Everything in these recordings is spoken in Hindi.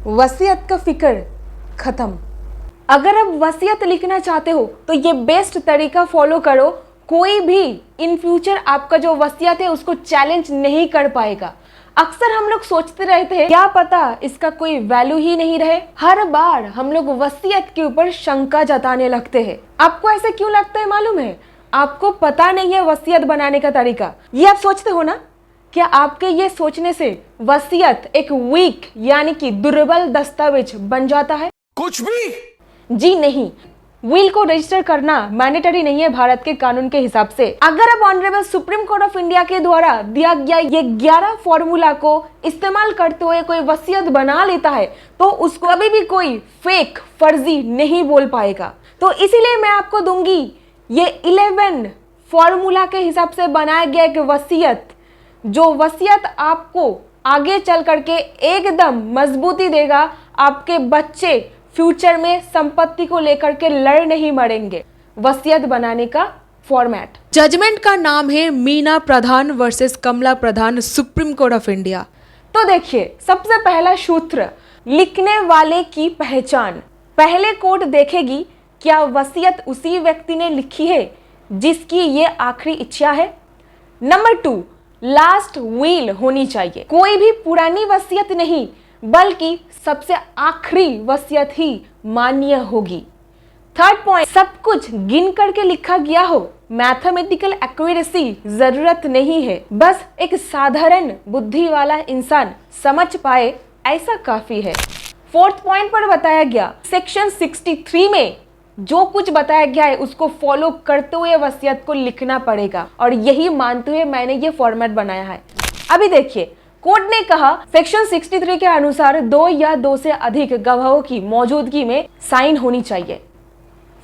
वसीयत का फिक्र खत्म। अगर आप वसीयत लिखना चाहते हो तो ये बेस्ट तरीका फॉलो करो। कोई भी इन फ्यूचर आपका जो वसीयत है उसको चैलेंज नहीं कर पाएगा। अक्सर हम लोग सोचते रहते हैं क्या पता इसका कोई वैल्यू ही नहीं रहे। हर बार हम लोग वसीयत के ऊपर शंका जताने लगते हैं। आपको ऐसे क्यों लगता है मालूम है? आपको पता नहीं है वसीयत बनाने का तरीका। ये आप सोचते हो ना? क्या आपके ये सोचने से वसीयत एक वीक यानी कि दुर्बल दस्तावेज बन जाता है? कुछ भी जी नहीं, विल को रजिस्टर करना मैंडेटरी नहीं है भारत के कानून के हिसाब से। अगर अब honourable supreme court of India के द्वारा दिया गया ये 11 फॉर्मूला को इस्तेमाल करते हुए कोई वसीयत बना लेता है तो उसको कभी भी कोई फेक फर्जी नहीं बोल पाएगा। तो इसीलिए मैं आपको दूंगी ये 11 फॉर्मूला के हिसाब से बनाया गया एक वसीयत, जो वसीयत आपको आगे चल करके एकदम मजबूती देगा। आपके बच्चे फ्यूचर में संपत्ति को लेकर के लड़ नहीं मरेंगे। वसीयत बनाने का फॉर्मेट। जजमेंट का नाम है Meena Pradhan versus Kamla Pradhan, supreme court of India. तो देखिए, सबसे पहला सूत्र, लिखने वाले की पहचान। पहले कोर्ट देखेगी क्या वसीयत उसी व्यक्ति ने लिखी है जिसकी ये आखिरी इच्छा है। नंबर 2, लास्ट विल होनी चाहिए। कोई भी पुरानी वसीयत नहीं बल्कि सबसे आखिरी वसीयत ही मान्य होगी। थर्ड पॉइंट, सब कुछ गिन करके लिखा गया हो। मैथमेटिकल एक्यूरेसी जरूरत नहीं है, बस एक साधारण बुद्धि वाला इंसान समझ पाए ऐसा काफी है। फोर्थ पॉइंट पर बताया गया सेक्शन 63 में जो कुछ बताया गया है उसको फॉलो करते हुए वसीयत को लिखना पड़ेगा, और यही मानते हुए मैंने ये फॉर्मेट बनाया है। अभी देखिए, कोर्ट ने कहा सेक्शन 63 के अनुसार 2 या 2 से अधिक गवाहों की मौजूदगी में साइन होनी चाहिए।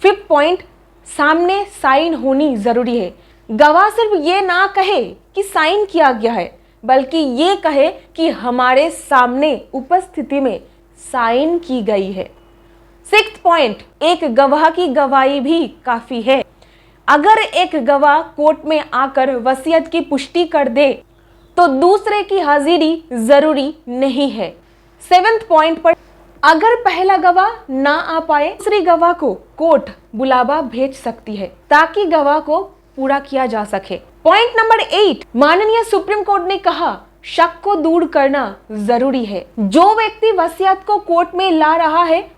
फिफ्थ पॉइंट, सामने साइन होनी जरूरी है। गवाह सिर्फ ये ना कहे कि साइन किया गया है, बल्कि ये कहे कि हमारे सामने उपस्थिति में साइन की गई है। सिक्स्थ पॉइंट, एक गवाह की गवाही भी काफी है। अगर एक गवाह कोर्ट में आकर वसीयत की पुष्टि कर दे तो दूसरे की हाजिरी जरूरी नहीं है। सेवेंथ पॉइंट पर, अगर पहला गवाह ना आ पाए दूसरी गवाह को कोर्ट बुलावा भेज सकती है ताकि गवाह को पूरा किया जा सके। पॉइंट नंबर 8, माननीय सुप्रीम कोर्ट ने कहा शक को दूर करना जरूरी है। जो व्यक्ति वसीयत को कोर्ट में ला रहा है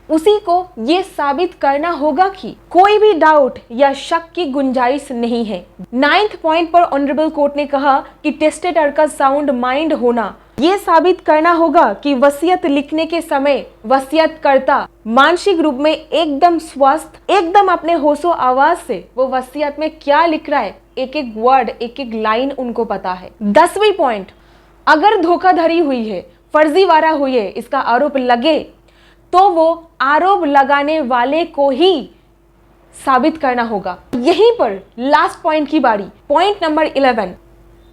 उसी को ये साबित करना होगा कि कोई भी डाउट या शक की गुंजाइश नहीं है। 9th पॉइंट पर ऑनरेबल कोर्ट ने कहा कि टेस्टेटर का साउंड माइंड होना, ये साबित करना होगा कि वसीयत लिखने के समय वसीयतकर्ता मानसिक रूप में एकदम स्वस्थ, एकदम अपने होशो आवाज से वो वसीयत में क्या लिख रहा है, एक एक वर्ड, एक एक लाइन उनको पता है। 10वीं पॉइंट, अगर धोखाधड़ी हुई है, फर्जीवाड़ा हुई है, इसका आरोप लगे तो वो आरोप लगाने वाले को ही साबित करना होगा। यहीं पर लास्ट पॉइंट की बारी, पॉइंट नंबर 11,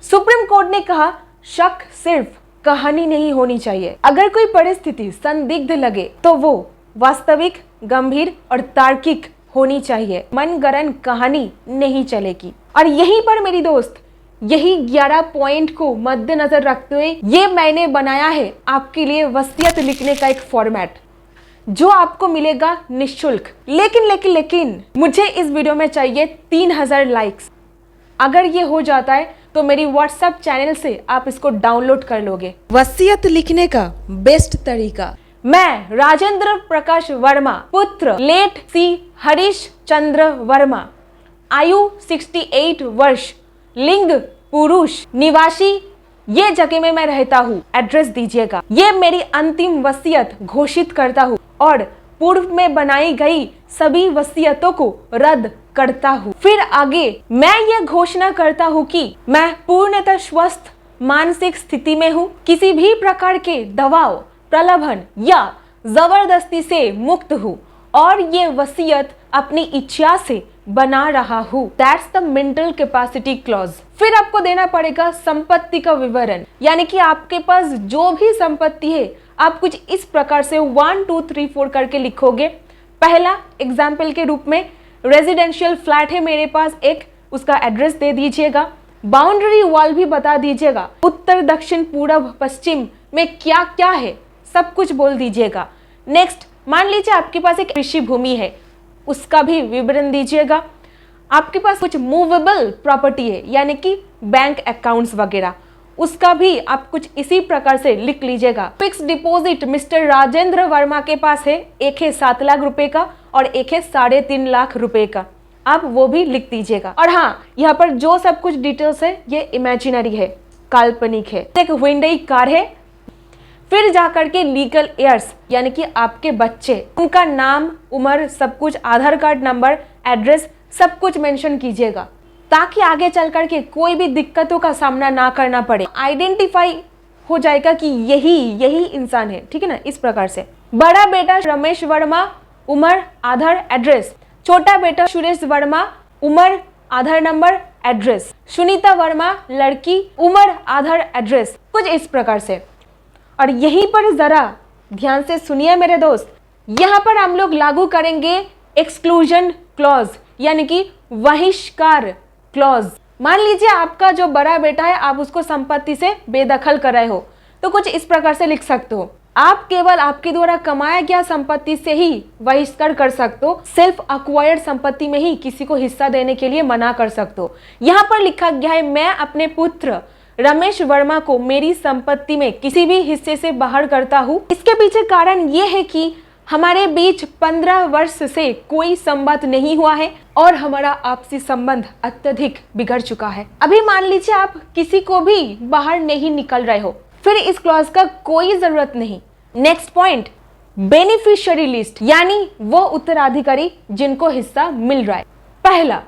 सुप्रीम कोर्ट ने कहा शक सिर्फ कहानी नहीं होनी चाहिए। अगर कोई परिस्थिति संदिग्ध लगे तो वो वास्तविक, गंभीर और तार्किक होनी चाहिए। मनगढ़ंत कहानी नहीं चलेगी। और यहीं पर मेरी दोस्त, यही 11 पॉइंट को मद्देनजर रखते हुए ये मैंने बनाया है आपके लिए वसीयत लिखने का एक फॉर्मेट, जो आपको मिलेगा निःशुल्क। लेकिन मुझे इस वीडियो में चाहिए 3000 लाइक्स। अगर ये हो जाता है तो मेरी व्हाट्सएप चैनल से आप इसको डाउनलोड कर लोगे। वसीयत लिखने का बेस्ट तरीका। मैं राजेंद्र प्रकाश वर्मा, पुत्र लेट सी हरीश चंद्र वर्मा, आयु 68 वर्ष, लिंग पुरुष, निवासी ये जगह में मैं रहता हूँ, एड्रेस दीजिएगा। ये मेरी अंतिम वसीयत घोषित करता हूँ और पूर्व में बनाई गई सभी वसीयतों को रद्द करता हूँ। फिर आगे मैं ये घोषणा करता हूँ कि मैं पूर्णतः स्वस्थ मानसिक स्थिति में हूँ, किसी भी प्रकार के दबाव, प्रलोभन या जबरदस्ती से मुक्त हूँ और ये वसीयत अपनी इच्छा से बना रहा हूँ। That's the mental capacity clause. फिर आपको देना पड़ेगा संपत्ति का विवरण, यानी कि आपके पास जो भी संपत्ति है आप कुछ इस प्रकार से 1 2 3 4 करके लिखोगे। पहला एग्जाम्पल के रूप में रेजिडेंशियल फ्लैट है मेरे पास एक, उसका एड्रेस दे दीजिएगा। बाउंड्री वॉल भी बता दीजिएगा, उत्तर दक्षिण पूर्व पश्चिम में क्या क्या है सब कुछ बोल दीजिएगा। नेक्स्ट, मान लीजिए आपके पास एक कृषि भूमि है, उसका भी विवरण दीजिएगा। आपके पास कुछ मूवेबल प्रॉपर्टी है, यानी कि बैंक अकाउंट्स वगैरह, उसका भी आप कुछ इसी प्रकार से लिख लीजिएगा। Fix deposit mister Rajendra Verma के पास है, एक है 7 लाख रुपए का और एक है 3.5 लाख रुपए का, आप वो भी लिख दीजिएगा। और हाँ, यहाँ पर जो सब कुछ डिटेल्स है ये इमेजिनरी है, काल्पनिक है। एक हुंडई कार है, फिर जाकर के लीगल एयर्स यानी कि आपके बच्चे, उनका नाम, उम्र, सब कुछ, आधार कार्ड नंबर, एड्रेस, सब कुछ मेंशन कीजिएगा ताकि आगे चल करके कोई भी दिक्कतों का सामना ना करना पड़े। आइडेंटिफाई हो जाएगा कि यही इंसान है, ठीक है ना, इस प्रकार से। बड़ा बेटा रमेश वर्मा, उम्र, आधार, एड्रेस। छोटा बेटा सुरेश वर्मा, उम्र, आधार नंबर, एड्रेस। सुनीता वर्मा लड़की, उम्र, आधार, एड्रेस, कुछ इस प्रकार से। और यहीं पर जरा ध्यान से सुनिए मेरे दोस्त, यहाँ पर हम लोग लागू करेंगे एक्सक्लूजन क्लॉज यानी कि बहिष्कार क्लॉज। मान लीजिए आपका जो बड़ा बेटा है, आप उसको संपत्ति से बेदखल कर रहे हो, तो कुछ इस प्रकार से लिख सकते हो, आप केवल आपके द्वारा कमाया गया संपत्ति से ही बहिष्कार कर सकते हो, सेल्फ अक्वायर्ड संपत्ति में ही किसी को हिस्सा देने के लिए मना कर सकते हो। यहाँ पर लिखा गया है, मैं अपने पुत्र रमेश वर्मा को मेरी संपत्ति में किसी भी हिस्से से बाहर करता हूँ। इसके पीछे कारण ये है कि हमारे बीच 15 वर्ष से कोई संबंध नहीं हुआ है और हमारा आपसी संबंध अत्यधिक बिगड़ चुका है। अभी मान लीजिए आप किसी को भी बाहर नहीं निकल रहे हो, फिर इस क्लॉज का कोई जरूरत नहीं। नेक्स्ट पॉइंट, बेनिफिशियरी लिस्ट यानी वो उत्तराधिकारी जिनको हिस्सा मिल रहा है। पहला,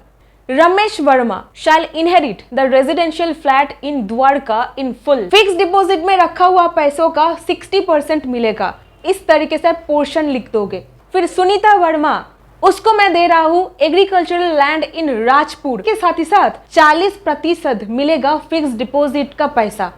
Ramesh Verma shall inherit the residential flat in Dwarka in full. Fix deposit में रखा हुआ पैसों का 60% मिलेगा, इस तरीके से पोर्शन लिख दोगे। फिर सुनीता वर्मा, उसको मैं दे रहा हूँ एग्रीकल्चरल लैंड इन राजपुर, के साथ ही साथ 40% मिलेगा फिक्स डिपॉजिट का पैसा।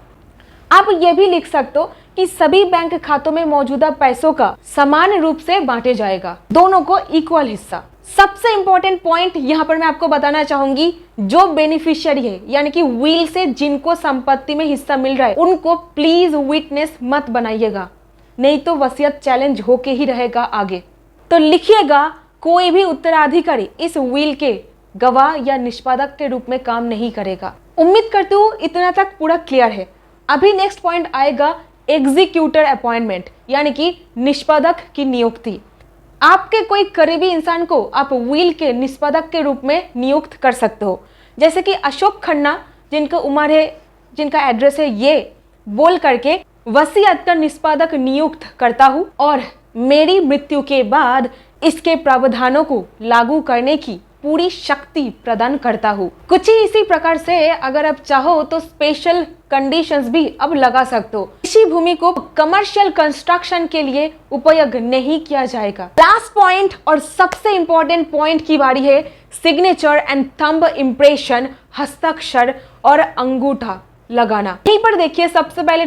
आप ये भी लिख सकते हो कि सभी बैंक खातों में मौजूदा पैसों का समान रूप से बांटे जाएगा, दोनों को इक्वल हिस्सा। सबसे इंपॉर्टेंट पॉइंट यहाँ पर मैं आपको बताना चाहूंगी, जो बेनिफिशियरी है यानी कि विल से जिनको संपत्ति में हिस्सा मिल रहा है, उनको प्लीज विटनेस मत बनाइएगा, नहीं तो वसीयत चैलेंज होके ही रहेगा आगे। तो लिखिएगा, कोई भी उत्तराधिकारी इस विल के गवाह या निष्पादक के रूप में काम नहीं करेगा। उम्मीद करती हूँ इतना तक पूरा क्लियर है। अभी नेक्स्ट पॉइंट आएगा, एग्जीक्यूटर अपॉइंटमेंट यानी कि निष्पादक की नियुक्ति। आपके कोई करीबी इंसान को आप विल के निष्पादक के रूप में नियुक्त कर सकते हो, जैसे कि अशोक खन्ना, जिनका उम्र है, जिनका एड्रेस है ये, बोल करके वसीयत का निष्पादक नियुक्त करता हूँ और मेरी मृत्यु के बाद इसके प्रावधानों को लागू करने की पूरी शक्ति प्रदान करता हूँ। कुछ ही इसी प्रकार से अगर आप चाहो तो स्पेशल कंडीशंस भी अब लगा सकते हो। कृषि भूमि को कमर्शियल कंस्ट्रक्शन के लिए उपयोग नहीं किया जाएगा। लास्ट पॉइंट और सबसे इंपॉर्टेंट पॉइंट की बारी है, सिग्नेचर एंड थंब इम्प्रेशन, हस्ताक्षर और अंगूठा लगाना। यहीं पर देखिए, सबसे पहले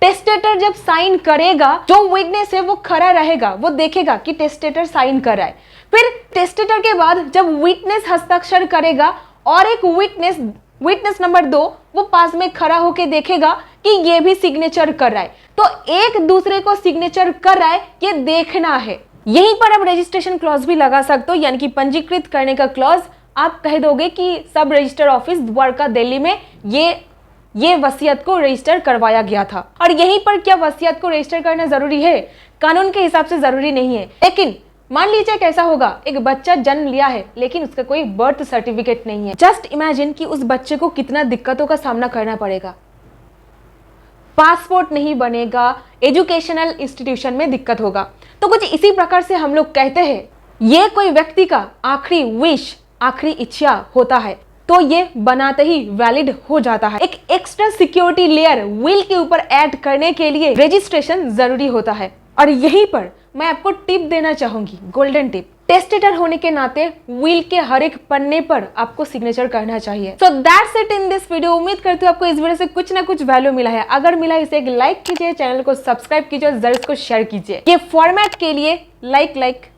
टेस्टेटर जब साइन करेगा, जो विटनेस है वो खड़ा रहेगा, वो देखेगा कि टेस्टेटर साइन कर रहा है। फिर टेस्टेटर के बाद जब विटनेस हस्ताक्षर करेगा और एक विटनेस नंबर 2 वो पास में खड़ा होके देखेगा कि ये भी सिग्नेचर कर रहा है, तो एक दूसरे को सिग्नेचर कर रहा है ये देखना है। यहीं पर आप रजिस्ट्रेशन क्लॉज भी लगा सकते हो, यानी कि पंजीकृत करने का क्लॉज। आप कह दोगे कि सब रजिस्टर ऑफिस द्वारका दिल्ली में ये वसीयत को रजिस्टर करवाया गया था। और यहीं पर क्या वसीयत को रजिस्टर करना जरूरी है? कानून के हिसाब से जरूरी नहीं है, लेकिन मान लीजिए कैसा होगा, एक बच्चा जन्म लिया है लेकिन उसका कोई बर्थ सर्टिफिकेट नहीं है। जस्ट इमेजिन कि उस बच्चे को कितना दिक्कतों का सामना करना पड़ेगा। पासपोर्ट नहीं बनेगा, एजुकेशनल इंस्टीट्यूशन में दिक्कत होगा। तो कुछ इसी प्रकार से हम लोग कहते हैं, ये कोई व्यक्ति का आखिरी विश, आखिरी इच्छा होता है तो ये बनाते ही वैलिड हो जाता है। एक एक्स्ट्रा सिक्योरिटी लेयर विल के ऊपर ऐड करने के लिए रजिस्ट्रेशन जरूरी होता है। और यहीं पर मैं आपको टिप देना चाहूंगी, गोल्डन टिप। टेस्टेटर होने के नाते विल के हर एक पन्ने पर आपको सिग्नेचर करना चाहिए। So that's it in this video. उम्मीद करती हूँ आपको इस वीडियो से कुछ ना कुछ वैल्यू मिला है। अगर मिला इसे एक लाइक कीजिए, चैनल को सब्सक्राइब कीजिए और जरूर इसको शेयर कीजिए। ये फॉर्मेट के लिए लाइक